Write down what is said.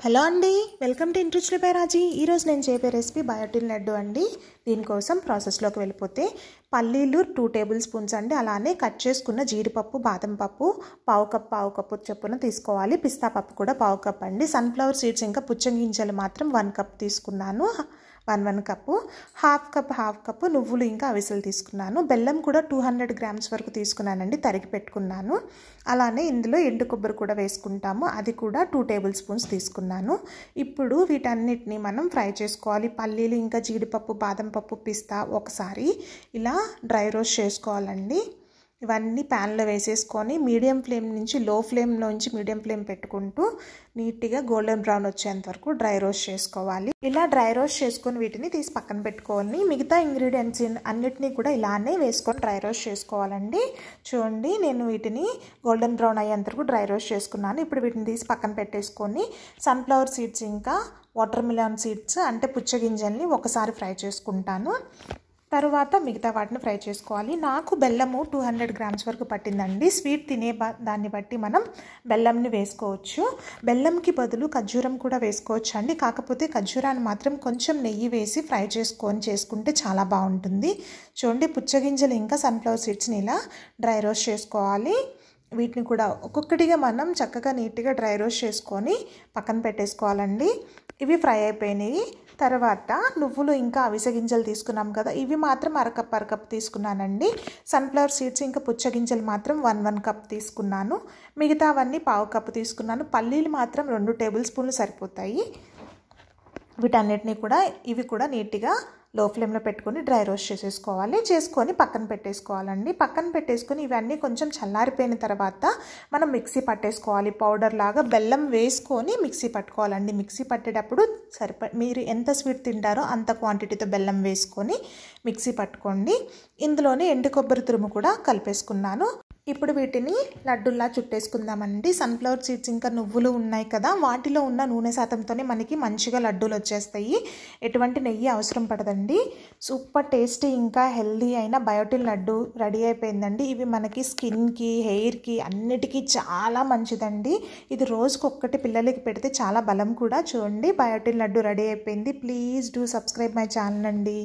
Hello అండి, welcome to interested by రాజీ. ఈరోజు నేను చేసే రెసిపీ బయోటిన్ లడ్డు అండి. దీనికోసం ప్రాసెస్లోకి వెళ్ళిపోతే పల్లీలు 2 టేబుల్ స్పూన్స్ అండి, అలానే కట్ చేసుకున్న జీడిపప్పు, బాదం పప్పు పావు కప్పు చొప్పున తీసుకోవాలి. పిస్తా పప్పు కూడా పావు కప్ అండి. సన్ఫ్లవర్ సీడ్స్ ఇంకా పుచ్చగింజలు మాత్రం 1 కప్ తీసుకున్నాను. 1 కప్పు, హాఫ్ కప్పు నువ్వులు ఇంకా అవిసెలు తీసుకున్నాను. బెల్లం కూడా 200 గ్రామ్స్ వరకు తీసుకున్నానండి, తరిగి పెట్టుకున్నాను. అలానే ఇందులో ఎండు కొబ్బరి కూడా వేసుకుంటాము, అది కూడా 2 టేబుల్ స్పూన్స్ తీసుకున్నాను. ఇప్పుడు వీటన్నిటిని మనం ఫ్రై చేసుకోవాలి. పల్లీలు ఇంకా జీడిపప్పు, బాదం పప్పు, పిస్తా ఒకసారి ఇలా డ్రై రోస్ట్ చేసుకోవాలండి. ఇవన్నీ ప్యాన్లో వేసేసుకొని మీడియం ఫ్లేమ్ నుంచి లో ఫ్లేమ్లోంచి మీడియం ఫ్లేమ్ పెట్టుకుంటూ నీట్గా గోల్డెన్ బ్రౌన్ వచ్చేంత వరకు డ్రై రోస్ట్ చేసుకోవాలి. ఇలా డ్రై రోస్ట్ చేసుకొని వీటిని తీసి పక్కన పెట్టుకోవాలి. మిగతా ఇంగ్రీడియంట్స్ అన్నిటినీ కూడా ఇలానే వేసుకొని డ్రై రోస్ట్ చేసుకోవాలండి. చూడండి, నేను వీటిని గోల్డెన్ బ్రౌన్ అయ్యేంత వరకు డ్రై రోస్ట్ చేసుకున్నాను. ఇప్పుడు వీటిని తీసి పక్కన పెట్టేసుకొని సన్ఫ్లవర్ సీడ్స్ ఇంకా వాటర్ మిలన్ సీడ్స్ అంటే పుచ్చగింజల్ని ఒకసారి ఫ్రై చేసుకుంటాను. తర్వాత మిగతా వాటిని ఫ్రై చేసుకోవాలి. నాకు బెల్లము 200 గ్రామ్స్ వరకు పట్టిందండి. స్వీట్ తినే దాన్ని బట్టి మనం బెల్లంని వేసుకోవచ్చు. బెల్లంకి బదులు ఖర్జూరం కూడా వేసుకోవచ్చు అండి. కాకపోతే ఖర్జూరాన్ని మాత్రం కొంచెం నెయ్యి వేసి ఫ్రై చేసుకుంటే చాలా బాగుంటుంది. చూడండి, పుచ్చగింజలు ఇంకా సన్ఫ్లవర్ సీడ్స్ని ఇలా డ్రై రోస్ట్ చేసుకోవాలి. వీటిని కూడా ఒక్కొక్కటిగా మనం చక్కగా నీట్గా డ్రై రోస్ట్ చేసుకొని పక్కన పెట్టేసుకోవాలండి. ఇవి ఫ్రై అయిపోయినాయి. తర్వాత నువ్వులు ఇంకా అవిసె గింజలు తీసుకున్నాం కదా, ఇవి మాత్రం అరకప్ తీసుకున్నానండి. సన్ఫ్లవర్ సీడ్స్ ఇంకా పుచ్చగింజలు మాత్రం 1 కప్ తీసుకున్నాను. మిగతావన్నీ పావు కప్పు తీసుకున్నాను. పల్లీలు మాత్రం 2 టేబుల్ స్పూన్లు సరిపోతాయి. వీటన్నిటిని కూడా ఇవి కూడా నీట్గా లో ఫ్లేమ్లో పెట్టుకొని డ్రై రోస్ట్ చేసుకొని పక్కన పెట్టేసుకోవాలండి. పక్కన పెట్టేసుకొని ఇవన్నీ కొంచెం చల్లారిపోయిన తర్వాత మనం మిక్సీ పట్టేసుకోవాలి. పౌడర్ లాగా బెల్లం వేసుకొని మిక్సీ పట్టుకోవాలండి. మిక్సీ పట్టేటప్పుడు మీరు ఎంత స్వీట్ తింటారో అంత క్వాంటిటీతో బెల్లం వేసుకొని మిక్సీ పట్టుకోండి. ఇందులోనే ఎండు కొబ్బరి తురుము కూడా కలిపేసుకున్నాను. ఇప్పుడు వీటిని లడ్డుల్లా చుట్టేసుకుందామండి. సన్ఫ్లవర్ సీడ్స్ ఇంకా నువ్వులు ఉన్నాయి కదా, వాటిలో ఉన్న నూనె శాతంతోనే మనకి మంచిగా లడ్డూలు వచ్చేస్తాయి. ఎటువంటి నెయ్యి అవసరం పడదండి. సూపర్ టేస్టీ ఇంకా హెల్దీ అయిన బయోటిన్ లడ్డు రెడీ అయిపోయిందండి. ఇవి మనకి స్కిన్కి, హెయిర్కి అన్నిటికీ చాలా మంచిదండి. ఇది రోజుకొక్కటి పిల్లలకి పెడితే చాలా బలం కూడా. చూడండి, బయోటిన్ లడ్డు రెడీ అయిపోయింది. Please do subscribe my channel అండి.